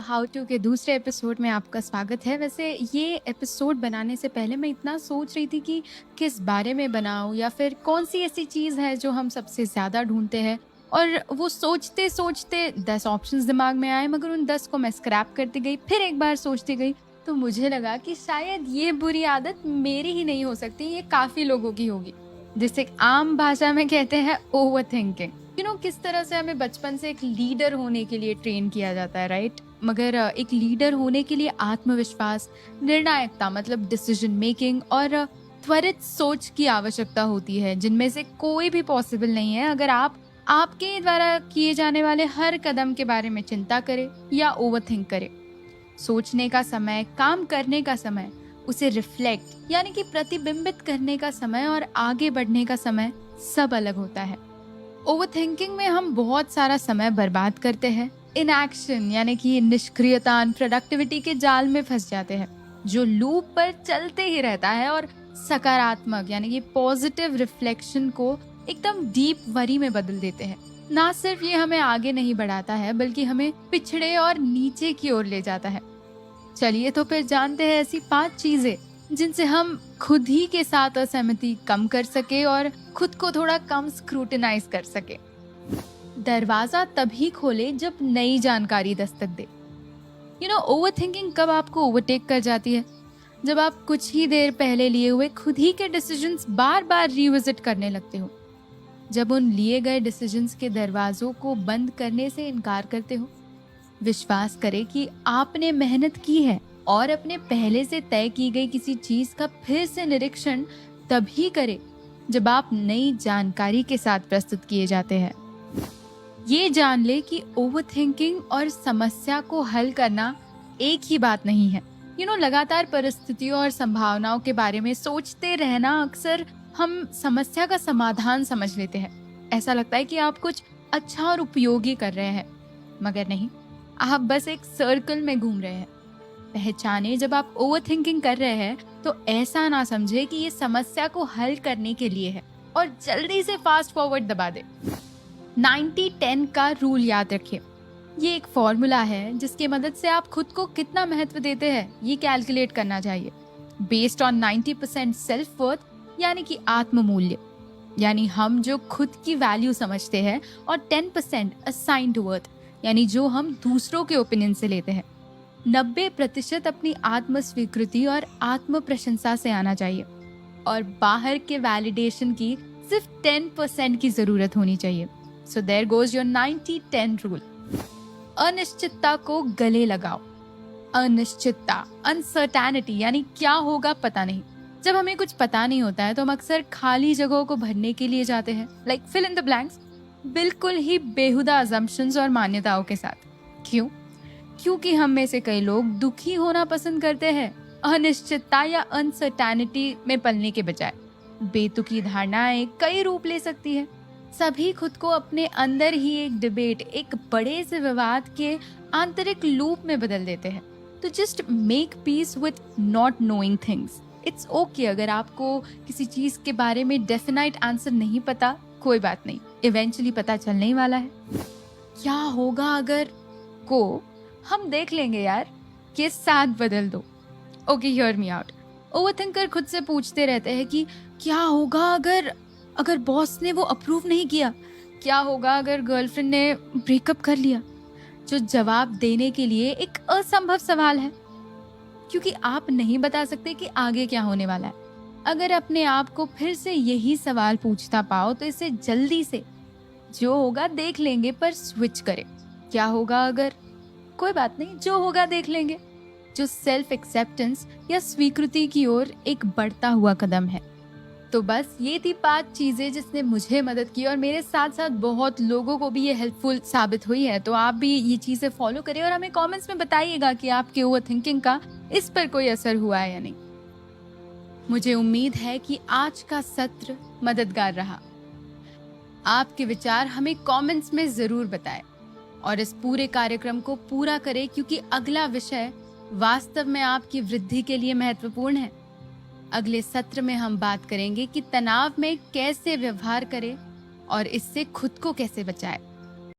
How to के दूसरे episode में आपका स्वागत है। वैसे ये एपिसोड बनाने से पहले मैं इतना सोच रही थी कि किस बारे में बनाऊं या फिर कौन सी ऐसी चीज़ है जो हम सबसे ज़्यादा ढूंढते हैं। और वो सोचते सोचते 10 ऑप्शंस दिमाग में आए, मगर उन 10 को मैं स्क्रैप करती गई, फिर एक बार सोचती गई तो मुझे लगा कि शायद ये बुरी आदत मेरी ही नहीं हो सकती, ये काफ़ी लोगों की होगी, जिसे आम भाषा में कहते हैं ओवर थिंकिंग। किस तरह से हमें बचपन से एक लीडर होने के लिए ट्रेन किया जाता है, राइट? मगर एक लीडर होने के लिए आत्मविश्वास, निर्णायकता मतलब डिसीजन मेकिंग और त्वरित सोच की आवश्यकता होती है, जिनमें से कोई भी पॉसिबल नहीं है अगर आप आपके द्वारा किए जाने वाले हर कदम के बारे में चिंता करें या ओवरथिंक करें। सोचने का समय, काम करने का समय, उसे रिफ्लेक्ट यानी कि प्रतिबिंबित करने का समय और आगे बढ़ने का समय सब अलग होता है। ओवरथिंकिंग में हम बहुत सारा समय बर्बाद करते हैं, इनएक्शन यानी कि निष्क्रियता, प्रोडक्टिविटी के जाल में फंस जाते हैं जो लूप पर चलते ही रहता है, और सकारात्मक यानी कि पॉजिटिव रिफ्लेक्शन को एकदम डीप वरी में बदल देते हैं। ना सिर्फ ये हमें आगे नहीं बढ़ाता है बल्कि हमें पिछड़े और नीचे की ओर ले जाता है। चलिए तो फिर जानते हैं ऐसी 5 चीजें जिनसे हम खुद ही के साथ असहमति कम कर सके और खुद को थोड़ा कम स्क्रूटिनाइज कर सके। दरवाजा तभी खोले जब नई जानकारी दस्तक दे। ओवरथिंकिंग कब आपको ओवरटेक कर जाती है? जब आप कुछ ही देर पहले लिए हुए खुद ही के डिसीजंस बार बार रिविजिट करने लगते हो, जब उन लिए गए डिसीजंस के दरवाजों को बंद करने से इनकार करते हो। विश्वास करें कि आपने मेहनत की है और अपने पहले से तय की गई किसी चीज का फिर से निरीक्षण तभी करें जब आप नई जानकारी के साथ प्रस्तुत किए जाते हैं। ये जान ले कि ओवरथिंकिंग और समस्या को हल करना एक ही बात नहीं है। लगातार परिस्थितियों और संभावनाओं के बारे में सोचते रहना अक्सर हम समस्या का समाधान समझ लेते हैं। ऐसा लगता है कि आप कुछ अच्छा और उपयोगी कर रहे हैं, मगर नहीं, आप बस एक सर्कल में घूम रहे हैं। पहचाने जब आप ओवरथिंकिंग कर रहे हैं तो ऐसा ना समझे कि ये समस्या को हल करने के लिए है और जल्दी से फास्ट फॉरवर्ड दबा दे। 90-10 का रूल याद रखिए। ये एक फॉर्मूला है जिसकी मदद से आप खुद को कितना महत्व देते हैं ये कैलकुलेट करना चाहिए। बेस्ड ऑन 90% सेल्फ वर्थ यानी कि आत्ममूल्य, यानी हम जो खुद की वैल्यू समझते हैं, और 10% असाइन्ड वर्थ यानी जो हम दूसरों के ओपिनियन से लेते हैं। 90% अपनी आत्म स्वीकृति और आत्म प्रशंसा से आना चाहिए, और बाहर के वैलिडेशन की सिर्फ 10% की जरूरत होनी चाहिए। So there goes your 90-10 rule. अनिश्चितता को गले लगाओ। अनिश्चितता, अनसर्टेनिटी यानी क्या होगा पता नहीं। जब हमें कुछ पता नहीं होता है तो हम अक्सर खाली जगहों को भरने के लिए जाते हैं, like fill in the blanks, बिल्कुल ही बेहुदा अजम्पशंस और मान्यताओं के साथ। क्यों? क्योंकि हम में से कई लोग दुखी होना पसंद करते हैं, अनिश्चितता या अनसर्टेनिटी में पलने के बजाय। बेतुकी धारणाएं कई रूप ले सकती है। सभी खुद को अपने अंदर ही एक डिबेट, एक बड़े से विवाद के आंतरिक लूप में बदल देते हैं। तो just make peace with not knowing things. It's okay अगर आपको किसी चीज के बारे में डेफिनाइट आंसर नहीं पता, कोई बात नहीं, इवेंचुअली पता चलने ही वाला है। क्या होगा अगर को हम देख लेंगे यार, के साथ बदल दो। Okay, hear me out. Overthinker खुद से पूछते रहते हैं कि क्या होगा अगर बॉस ने वो अप्रूव नहीं किया, क्या होगा अगर गर्लफ्रेंड ने ब्रेकअप कर लिया, जो जवाब देने के लिए एक असंभव सवाल है, क्योंकि आप नहीं बता सकते कि आगे क्या होने वाला है। अगर अपने आप को फिर से यही सवाल पूछता पाओ तो इसे जल्दी से जो होगा देख लेंगे पर स्विच करें। क्या होगा अगर, कोई बात नहीं, जो होगा देख लेंगे, जो सेल्फ एक्सेप्टेंस या स्वीकृति की ओर एक बढ़ता हुआ कदम है। तो बस ये थी 5 चीजें जिसने मुझे मदद की, और मेरे साथ साथ बहुत लोगों को भी ये हेल्पफुल साबित हुई है। तो आप भी ये चीजें फॉलो करें और हमें कमेंट्स में बताइएगा कि आपके ओवरथिंकिंग का इस पर कोई असर हुआ है या नहीं। मुझे उम्मीद है कि आज का सत्र मददगार रहा। आपके विचार हमें कमेंट्स में जरूर बताएं और इस पूरे कार्यक्रम को पूरा करें, क्योंकि अगला विषय वास्तव में आपकी वृद्धि के लिए महत्वपूर्ण है। अगले सत्र में हम बात करेंगे कि तनाव में कैसे व्यवहार करें और इससे खुद को कैसे बचाएं।